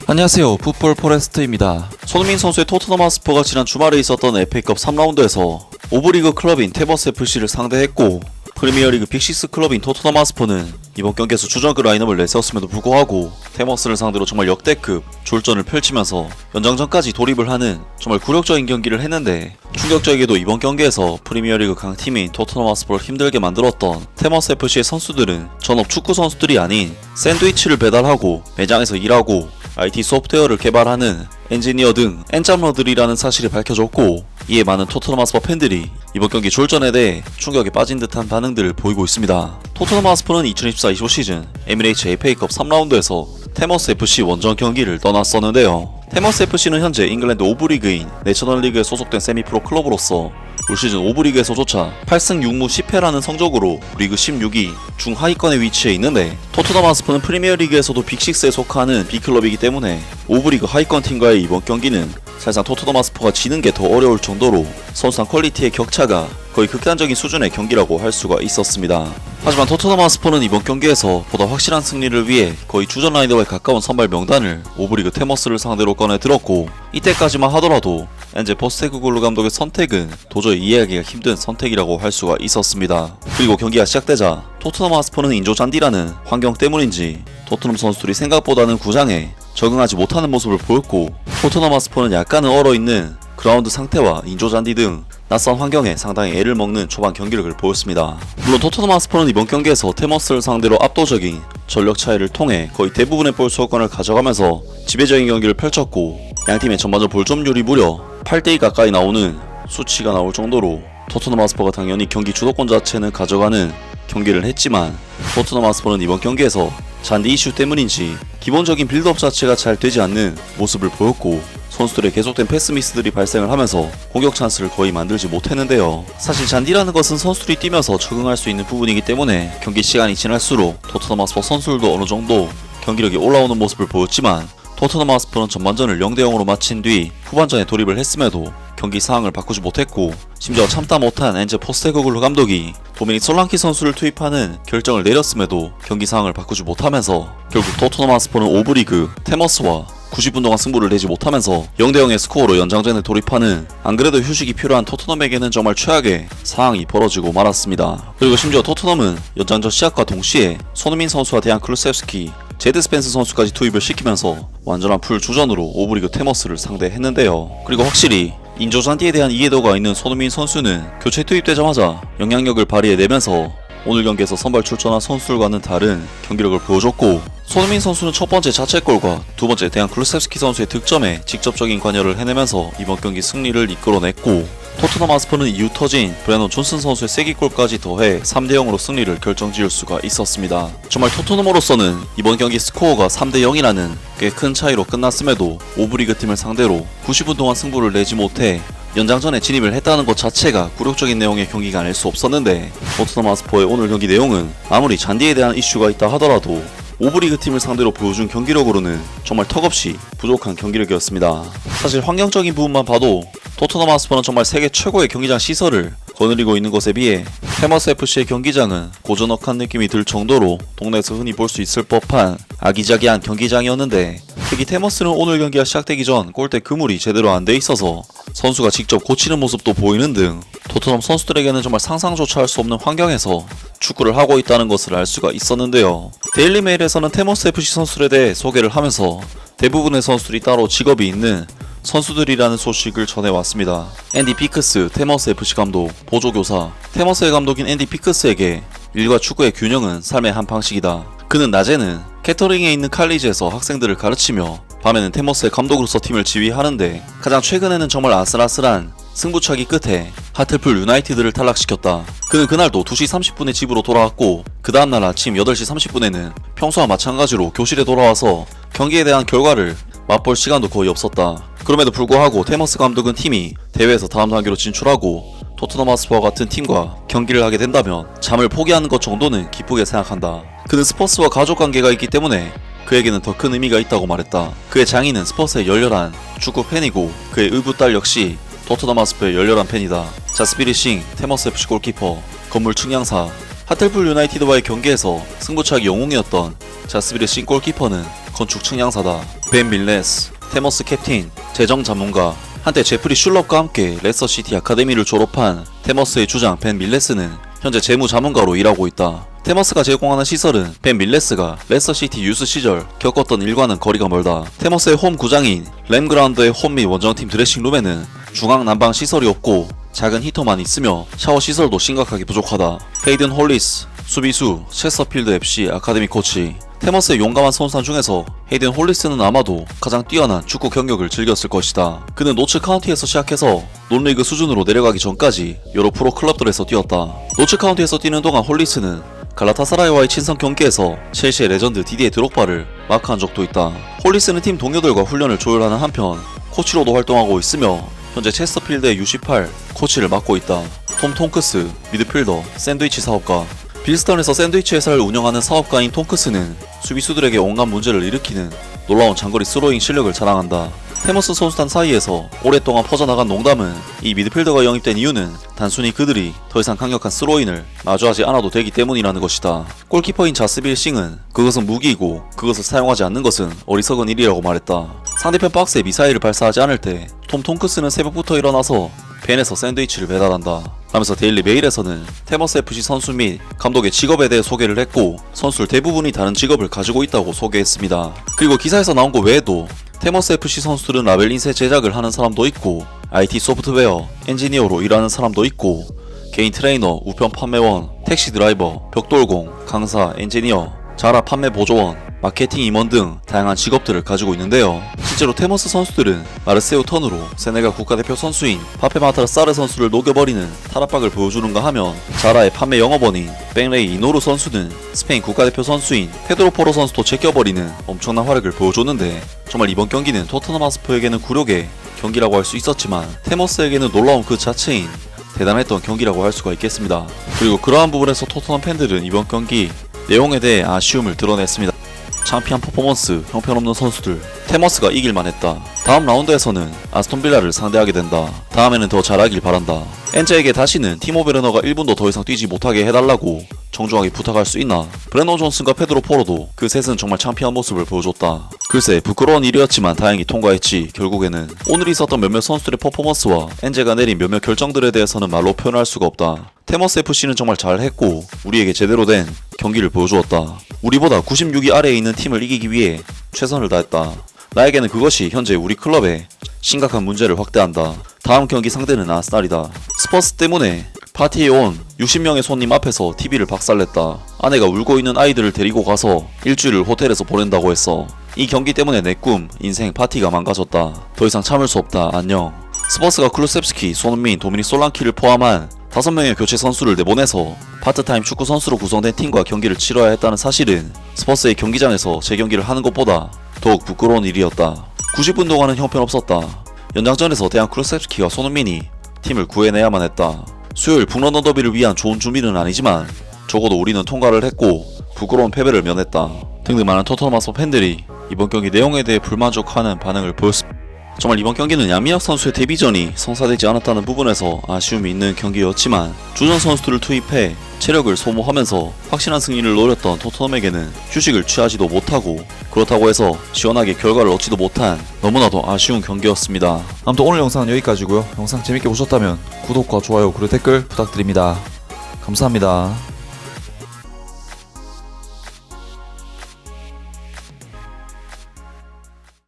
안녕하세요, 풋볼 포레스트입니다. 손흥민 선수의 토트넘 하스퍼가 지난 주말에 있었던 FA컵 3라운드에서 오브리그 클럽인 테버스 FC를 상대했고, 프리미어리그 빅6 클럽인 토트넘 하스퍼는 이번 경기에서 주전급 라인업을 내세웠음에도 불구하고 테머스를 상대로 정말 역대급 졸전을 펼치면서 연장전까지 돌입을 하는 정말 굴욕적인 경기를 했는데, 충격적이게도 이번 경기에서 프리미어리그 강팀인 토트넘 하스퍼를 힘들게 만들었던 테머스 FC의 선수들은 전업 축구 선수들이 아닌 샌드위치를 배달하고 매장에서 일하고 IT 소프트웨어를 개발하는 엔지니어 등 엔잡러들이라는 사실이 밝혀졌고, 이에 많은 토트넘 하스퍼 팬들이 이번 경기 졸전에 대해 충격에 빠진 듯한 반응들을 보이고 있습니다. 토트넘 하스퍼는 2024-25 시즌 에미레이츠 FA컵 3라운드에서 테머스 FC 원정 경기를 떠났었는데요. 테머스 FC는 현재 잉글랜드 5부 리그인 내셔널리그에 소속된 세미프로 클럽으로서 올 시즌 5부 리그에서조차 8승 6무 10패라는 성적으로 리그 16위 중하위권에 위치해 있는데, 토트넘 하스퍼는 프리미어리그에서도 빅6에 속하는 B클럽이기 때문에 5부 리그 하위권 팀과의 이번 경기는 사실상 토트넘 하스퍼가 지는 게 더 어려울 정도로 선수단 퀄리티의 격차가 거의 극단적인 수준의 경기라고 할 수가 있었습니다. 하지만 토트넘 하스퍼는 이번 경기에서 보다 확실한 승리를 위해 거의 주전 라인업에 가까운 선발 명단을 오브리그 테머스를 상대로 꺼내 들었고, 이때까지만 하더라도 엔제 포스테코글루 감독의 선택은 도저히 이해하기가 힘든 선택이라고 할 수가 있었습니다. 그리고 경기가 시작되자 토트넘 하스퍼는 인조잔디라는 환경 때문인지 토트넘 선수들이 생각보다는 구장에 적응하지 못하는 모습을 보였고, 토트넘 하스퍼는 약간은 얼어있는 그라운드 상태와 인조잔디 등 낯선 환경에 상당히 애를 먹는 초반 경기력을 보였습니다. 물론 토트넘 하스퍼는 이번 경기에서 테머스를 상대로 압도적인 전력 차이를 통해 거의 대부분의 볼 소유권을 가져가면서 지배적인 경기를 펼쳤고, 양팀의 전반전 볼점률이 무려 8대2 가까이 나오는 수치가 나올 정도로 토트넘 하스퍼가 당연히 경기 주도권 자체는 가져가는 경기를 했지만, 토트넘 하스퍼는 이번 경기에서 잔디 이슈 때문인지 기본적인 빌드업 자체가 잘 되지 않는 모습을 보였고, 선수들의 계속된 패스 미스들이 발생을 하면서 공격 찬스를 거의 만들지 못했는데요. 사실 잔디라는 것은 선수들이 뛰면서 적응할 수 있는 부분이기 때문에 경기 시간이 지날수록 토트넘 하스퍼 선수들도 어느 정도 경기력이 올라오는 모습을 보였지만, 토트넘 하스퍼는 전반전을 0대0으로 마친 뒤 후반전에 돌입을 했음에도 경기 상황을 바꾸지 못했고, 심지어 참다 못한 엔제 포스테코글루 감독이 도미닉 솔랑키 선수를 투입하는 결정을 내렸음에도 경기 상황을 바꾸지 못하면서 결국 토트넘 하스퍼는 오브리그 테머스와 90분 동안 승부를 내지 못하면서 0대0의 스코어로 연장전에 돌입하는 안 그래도 휴식이 필요한 토트넘에게는 정말 최악의 상황이 벌어지고 말았습니다. 그리고 심지어 토트넘은 연장전 시작과 동시에 손흥민 선수와 데안 클루세프스키, 제드 스펜스 선수까지 투입을 시키면서 완전한 풀 주전으로 오브리그 테머스를 상대했는데요. 그리고 확실히 인조잔디에 대한 이해도가 있는 손흥민 선수는 교체 투입되자마자 영향력을 발휘해내면서 오늘 경기에서 선발 출전한 선수들과는 다른 경기력을 보여줬고, 손흥민 선수는 첫 번째 자책골과 두 번째 데안 클루세프스키 선수의 득점에 직접적인 관여를 해내면서 이번 경기 승리를 이끌어냈고, 토트넘 하스퍼는 이후 터진 브레넌 존슨 선수의 쐐기골까지 더해 3대0으로 승리를 결정지을 수가 있었습니다. 정말 토트넘으로서는 이번 경기 스코어가 3대0이라는 꽤 큰 차이로 끝났음에도 오브리그 팀을 상대로 90분 동안 승부를 내지 못해 연장전에 진입을 했다는 것 자체가 굴욕적인 내용의 경기가 아닐 수 없었는데, 토트넘 하스퍼의 오늘 경기 내용은 아무리 잔디에 대한 이슈가 있다 하더라도 오브리그 팀을 상대로 보여준 경기력으로는 정말 턱없이 부족한 경기력이었습니다. 사실 환경적인 부분만 봐도 토트넘 하스퍼는 정말 세계 최고의 경기장 시설을 거느리고 있는 것에 비해 테머스 FC의 경기장은 고즈넉한 느낌이 들 정도로 동네에서 흔히 볼 수 있을 법한 아기자기한 경기장이었는데, 특히 테머스는 오늘 경기가 시작되기 전 골대 그물이 제대로 안 돼 있어서 선수가 직접 고치는 모습도 보이는 등 토트넘 선수들에게는 정말 상상조차 할 수 없는 환경에서 축구를 하고 있다는 것을 알 수가 있었는데요. 데일리 메일에서는 테머스 FC 선수들에 대해 소개를 하면서 대부분의 선수들이 따로 직업이 있는 선수들이라는 소식을 전해왔습니다. 앤디 피크스 테머스 FC 감독 보조교사, 테머스의 감독인 앤디 피크스에게 일과 축구의 균형은 삶의 한 방식이다. 그는 낮에는 캐터링에 있는 칼리지에서 학생들을 가르치며 밤에는 테머스의 감독으로서 팀을 지휘하는데, 가장 최근에는 정말 아슬아슬한 승부차기 끝에 하틀풀 유나이티드를 탈락시켰다. 그는 그날도 2시 30분에 집으로 돌아왔고, 그 다음날 아침 8시 30분에는 평소와 마찬가지로 교실에 돌아와서 경기에 대한 결과를 맛볼 시간도 거의 없었다. 그럼에도 불구하고 테머스 감독은 팀이 대회에서 다음 단계로 진출하고 토트넘 하스퍼와 같은 팀과 경기를 하게 된다면 잠을 포기하는 것 정도는 기쁘게 생각한다. 그는 스퍼스와 가족관계가 있기 때문에 그에게는 더 큰 의미가 있다고 말했다. 그의 장인은 스퍼스의 열렬한 축구 팬이고, 그의 의붓딸 역시 토트넘 하스퍼의 열렬한 팬이다. 자스피리 싱, 테머스 FC 골키퍼, 건물 측량사, 하틀풀 유나이티드와의 경기에서 승부차기 영웅이었던 자스비르 신 골키퍼는 건축 측량사다. 벤 밀레스, 테머스 캡틴, 재정 전문가. 한때 제프리 슐럽과 함께 레스터시티 아카데미를 졸업한 테머스의 주장 벤 밀레스는 현재 재무 자문가로 일하고 있다. 테머스가 제공하는 시설은 벤 밀레스가 레스터시티 유스 시절 겪었던 일과는 거리가 멀다. 테머스의 홈 구장인 램그라운드의 홈 및 원정팀 드레싱룸에는 중앙 난방 시설이 없고 작은 히터만 있으며 샤워 시설도 심각하게 부족하다. 헤이든 홀리스, 수비수, 체스터필드 FC 아카데미 코치. 테머스의 용감한 선수단 중에서 헤이든 홀리스는 아마도 가장 뛰어난 축구 경력을 즐겼을 것이다. 그는 노츠 카운티에서 시작해서 논리그 수준으로 내려가기 전까지 여러 프로 클럽들에서 뛰었다. 노츠 카운티에서 뛰는 동안 홀리스는 갈라타사라이와의 친선 경기에서 첼시의 레전드 디디에 드록바를 마크한 적도 있다. 홀리스는 팀 동료들과 훈련을 조율하는 한편 코치로도 활동하고 있으며 현재 체스터필드의 U18 코치를 맡고 있다. 톰 톰크스, 미드필더, 샌드위치 사업가. 빌스턴에서 샌드위치 회사를 운영하는 사업가인 톰크스는 수비수들에게 온갖 문제를 일으키는 놀라운 장거리 스로잉 실력을 자랑한다. 테머스 선수단 사이에서 오랫동안 퍼져나간 농담은 이 미드필더가 영입된 이유는 단순히 그들이 더 이상 강력한 스로인을 마주하지 않아도 되기 때문이라는 것이다. 골키퍼인 자스빌 싱은 그것은 무기이고 그것을 사용하지 않는 것은 어리석은 일이라고 말했다. 상대편 박스에 미사일을 발사하지 않을 때 톰 톰크스는 새벽부터 일어나서 벤에서 샌드위치를 배달한다 하면서 데일리 메일에서는 테머스 FC 선수 및 감독의 직업에 대해 소개를 했고 선수들 대부분이 다른 직업을 가지고 있다고 소개했습니다. 그리고 기사에서 나온 것 외에도 테머스 FC 선수들은 라벨 인쇄 제작을 하는 사람도 있고 IT 소프트웨어, 엔지니어로 일하는 사람도 있고 개인 트레이너, 우편 판매원, 택시 드라이버, 벽돌공, 강사, 엔지니어, 자라 판매 보조원, 마케팅 임원 등 다양한 직업들을 가지고 있는데요. 실제로 테머스 선수들은 마르세유 턴으로 세네갈 국가대표 선수인 파페 마타르 사르 선수를 녹여버리는 탈압박을 보여주는가 하면 자라의 판매 영업원인 뱅레이 이노루 선수는 스페인 국가대표 선수인 페드로 포로 선수도 제껴버리는 엄청난 활약을 보여줬는데 정말 이번 경기는 토트넘 하스퍼에게는 굴욕의 경기라고 할 수 있었지만 테머스에게는 놀라운 그 자체인 대단했던 경기라고 할 수가 있겠습니다. 그리고 그러한 부분에서 토트넘 팬들은 이번 경기 내용에 대해 아쉬움을 드러냈습니다. 창피한 퍼포먼스, 형편없는 선수들. 테머스가 이길만 했다. 다음 라운드에서는 아스톤빌라를 상대하게 된다. 다음에는 더 잘하길 바란다. 엔제에게 다시는 티모 베르너가 1분도 더 이상 뛰지 못하게 해달라고 정중하게 부탁할 수 있나? 브랜넌 존슨과 페드로 포로도 그 셋은 정말 창피한 모습을 보여줬다. 글쎄 부끄러운 일이었지만 다행히 통과했지. 결국에는 오늘 있었던 몇몇 선수들의 퍼포먼스와 엔제가 내린 몇몇 결정들에 대해서는 말로 표현할 수가 없다. 테머스 FC는 정말 잘했고 우리에게 제대로 된 경기를 보여주었다. 우리보다 96위 아래에 있는 팀을 이기기 위해 최선을 다했다. 나에게는 그것이 현재 우리 클럽의 심각한 문제를 확대한다. 다음 경기 상대는 아스날이다. 스퍼스 때문에 파티에 온 60명의 손님 앞에서 TV를 박살냈다. 아내가 울고 있는 아이들을 데리고 가서 일주일을 호텔에서 보낸다고 했어. 이 경기 때문에 내 꿈, 인생, 파티가 망가졌다. 더 이상 참을 수 없다. 안녕. 스퍼스가 클루셉스키, 손흥민, 도미닉 솔랑키를 포함한 5명의 교체 선수를 내보내서 파트타임 축구 선수로 구성된 팀과 경기를 치러야 했다는 사실은 스퍼스의 경기장에서 재경기를 하는 것보다 더욱 부끄러운 일이었다. 90분 동안은 형편없었다. 연장전에서 대한 클루셉스키와 손흥민이 팀을 구해내야만 했다. 수요일 북런던 더비를 위한 좋은 준비는 아니지만 적어도 우리는 통과를 했고 부끄러운 패배를 면했다. 등등 많은 토트넘 하스퍼 팬들이 이번 경기 내용에 대해 불만족하는 반응을 보였습니다. 정말 이번 경기는 양민혁 선수의 데뷔전이 성사되지 않았다는 부분에서 아쉬움이 있는 경기였지만 주전 선수들을 투입해 체력을 소모하면서 확실한 승리를 노렸던 토트넘에게는 휴식을 취하지도 못하고 그렇다고 해서 시원하게 결과를 얻지도 못한 너무나도 아쉬운 경기였습니다. 아무튼 오늘 영상은 여기까지고요. 영상 재밌게 보셨다면 구독과 좋아요 그리고 댓글 부탁드립니다. 감사합니다.